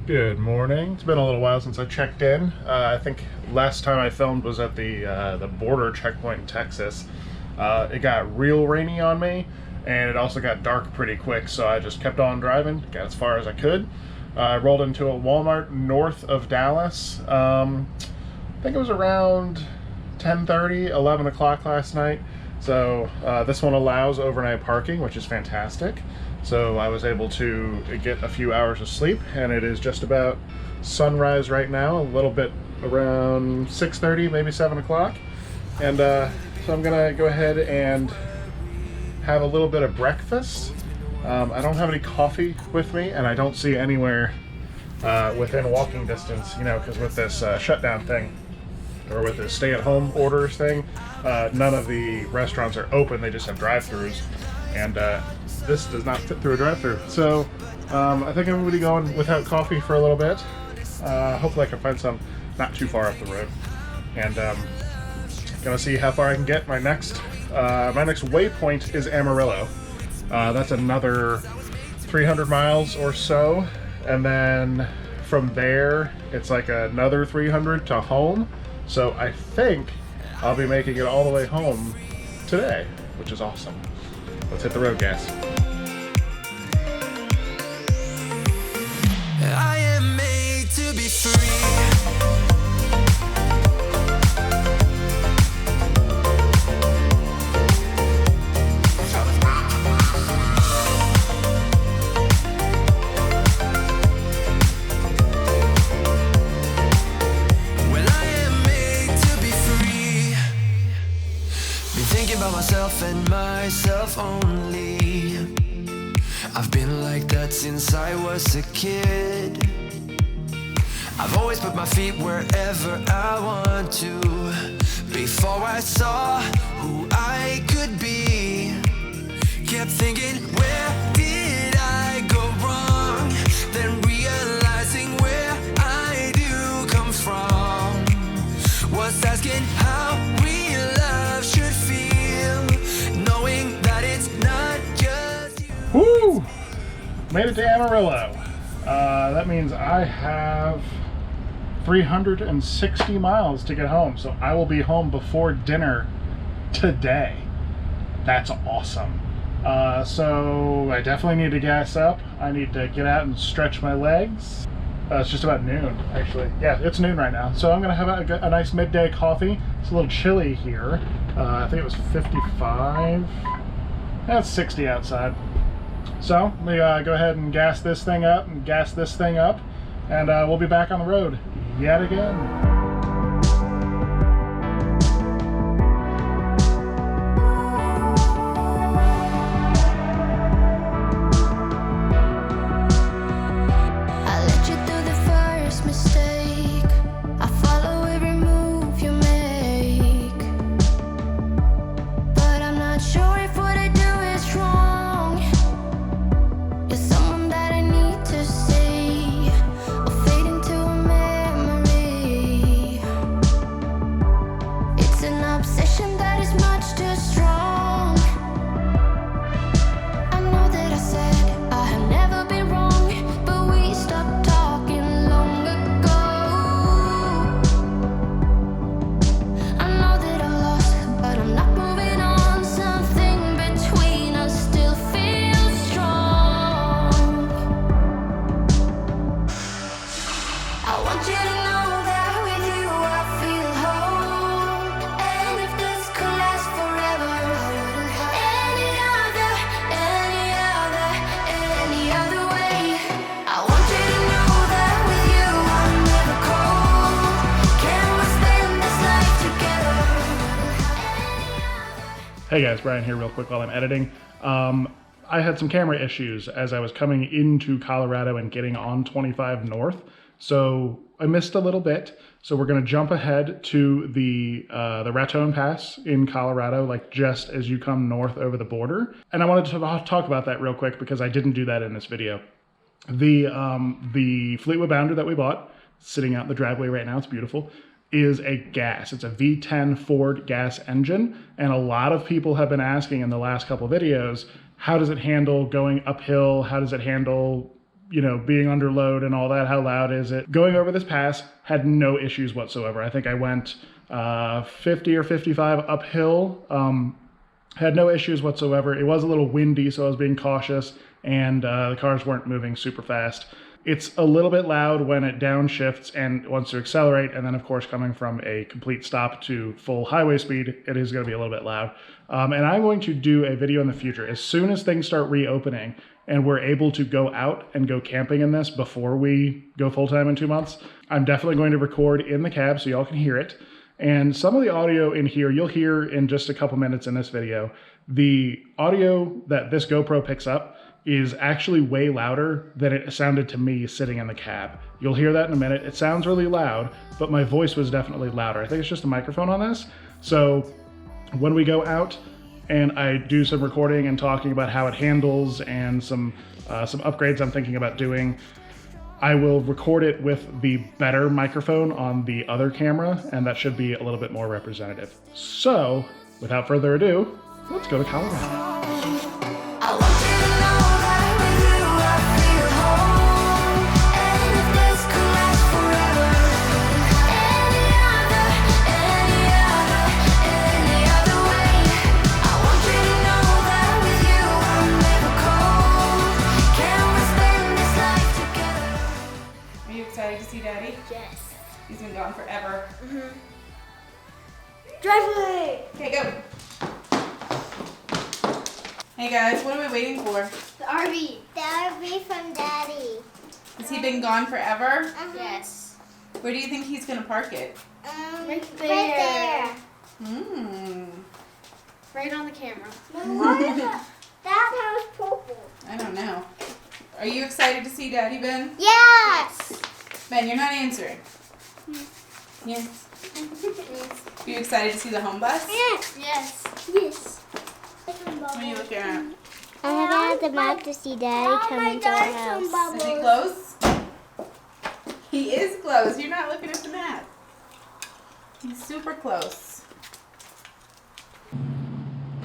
Good morning. It's been a little while since I checked in. I think last time I filmed was at the border checkpoint in Texas. It got real rainy on me, and it also got dark pretty quick, so I just kept on driving, got as far as I could. I rolled into a Walmart north of Dallas. I think it was around 10:30, 11 o'clock last night. So this one allows overnight parking, which is fantastic. So I was able to get a few hours of sleep, and it is just about sunrise right now, a little bit around 6:30, maybe 7 o'clock. And so I'm gonna go ahead and have a little bit of breakfast. I don't have any coffee with me, and I don't see anywhere within walking distance, you know, because with this shutdown thing, or with this stay-at-home orders thing, none of the restaurants are open, they just have drive-thrus. And this does not fit through a drive-thru. So I think I'm going to be going without coffee for a little bit. Hopefully I can find some not too far up the road. And gonna see how far I can get. My next waypoint is Amarillo. That's another 300 miles or so. And then from there, it's like another 300 to home. So I think I'll be making it all the way home today, which is awesome. Let's hit the road, gas. I am made to be free. Well, I am made to be free. Been thinking about myself and myself only. I've been like that since I was a kid. I've always put my feet wherever I want to. Before I saw who I could be, kept thinking, where did I go wrong? Then realizing where I do come from, was asking how real love should feel, knowing that it's not just you. Woo! Made it to Amarillo. That means I have 360 miles to get home, so I will be home before dinner today. That's awesome. So I definitely need to gas up. I need to get out and stretch my legs. It's just about noon, actually. Yeah, it's noon right now. So I'm gonna have a nice midday coffee. It's a little chilly here. I think it was 55. That's 60 outside. So let me go ahead and gas this thing up and we'll be back on the road yet again. Hey guys, Brian here real quick while I'm editing. I had some camera issues as I was coming into Colorado and getting on 25 North, so I missed a little bit. So we're gonna jump ahead to the Raton Pass in Colorado, like just as you come north over the border. And I wanted to talk about that real quick because I didn't do that in this video. The Fleetwood Bounder that we bought, sitting out in the driveway right now, it's beautiful, is a gas. It's a V10 Ford gas engine, and a lot of people have been asking in the last couple videos, how does it handle going uphill? How does it handle you know, being under load and all that, how loud is it? Going over this pass had no issues whatsoever. I think I went 50 or 55 uphill, had no issues whatsoever. It was a little windy, so I was being cautious, and the cars weren't moving super fast. It's a little bit loud when it downshifts and wants to accelerate, and then of course coming from a complete stop to full highway speed, it is going to be a little bit loud. And I'm going to do a video in the future. As soon as things start reopening, and we're able to go out and go camping in this before we go full-time in 2 months, I'm definitely going to record in the cab so y'all can hear it. And some of the audio in here, you'll hear in just a couple minutes in this video. The audio that this GoPro picks up is actually way louder than it sounded to me sitting in the cab. You'll hear that in a minute. It sounds really loud, but my voice was definitely louder. I think it's just a microphone on this. So when we go out, and I do some recording and talking about how it handles and some upgrades I'm thinking about doing, I will record it with the better microphone on the other camera, and that should be a little bit more representative. So, without further ado, let's go to Colorado. Excited to see Daddy? Yes. He's been gone forever. Drive away! Okay, go. Hey guys, what are we waiting for? The RV. The RV from Daddy. Has he been gone forever? Yes. Where do you think he's gonna park it? Right there. Right on the camera. That house purple. I don't know. Are you excited to see Daddy, Ben? Yes. Ben, you're not answering. Yes. Are you excited to see the home bus? Yes. Yes. Yes. What are you looking at? I'm looking at the map to see Daddy coming to our house. Is he close? He is close. You're not looking at the map. He's super close.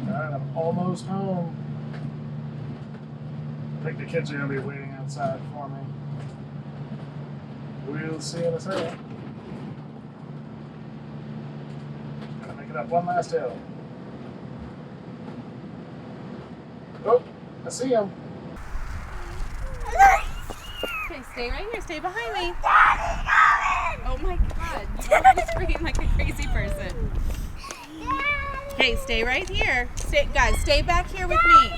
Alright, I'm almost home. I think the kids are going to be waiting outside for me. We'll see in a second. Gotta make it up one last hill. Oh, I see him. Okay, stay right here. Stay behind me. Oh my God. You're screaming like a crazy person. Okay, stay right here. Guys, stay back here with me.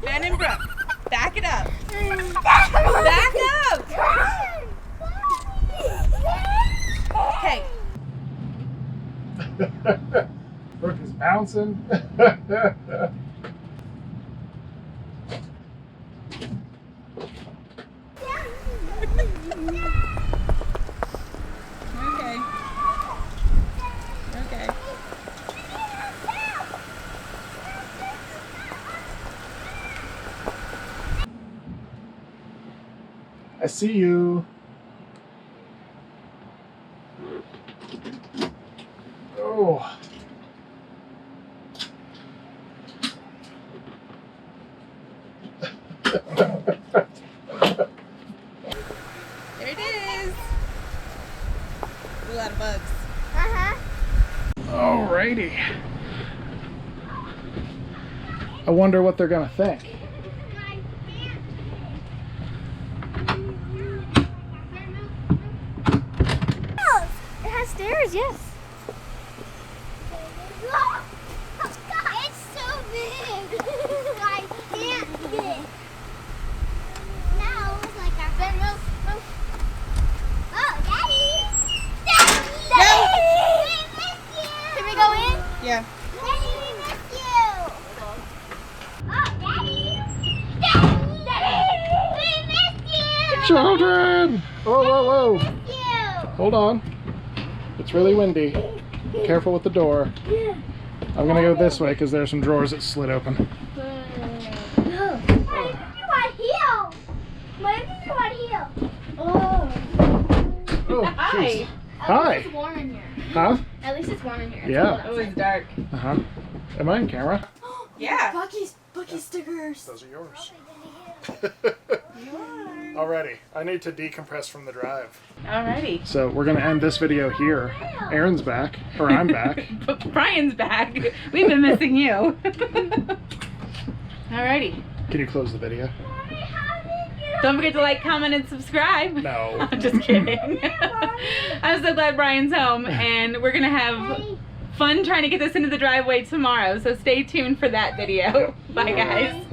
Ben and Brooke, back it up. Back up. Okay. Brooke is bouncing. Okay. Okay. I see you. Oh. There it is. A lot of bugs. Alrighty. I wonder what they're gonna think. It has stairs, yes. It's so big. I can't get it. Now it's like our friend. Oh, Daddy! Daddy! We miss you! Can we go in? Yeah. Daddy, we miss you! Oh, Daddy! Daddy! We miss you! Children! Whoa, whoa, whoa! We miss you! Hold on. It's really windy. Careful with the door. I'm gonna go this way because there's some drawers that slid open. Oh, Hi. jeez. Hi. It's warm in here. Huh? At least it's warm in here. It's Yeah. Oh, it's dark. Uh-huh. Am I on camera? Yeah. Bucky stickers. Those are yours. Alrighty, I need to decompress from the drive. Alrighty. So we're gonna end this video here. Aaron's back, or I'm back. Brian's back. We've been missing you. Alrighty. Can you close the video? Don't forget to like, comment, and subscribe. No. I'm just kidding. I'm so glad Brian's home, and we're gonna have fun trying to get this into the driveway tomorrow. So stay tuned for that video. Bye, guys.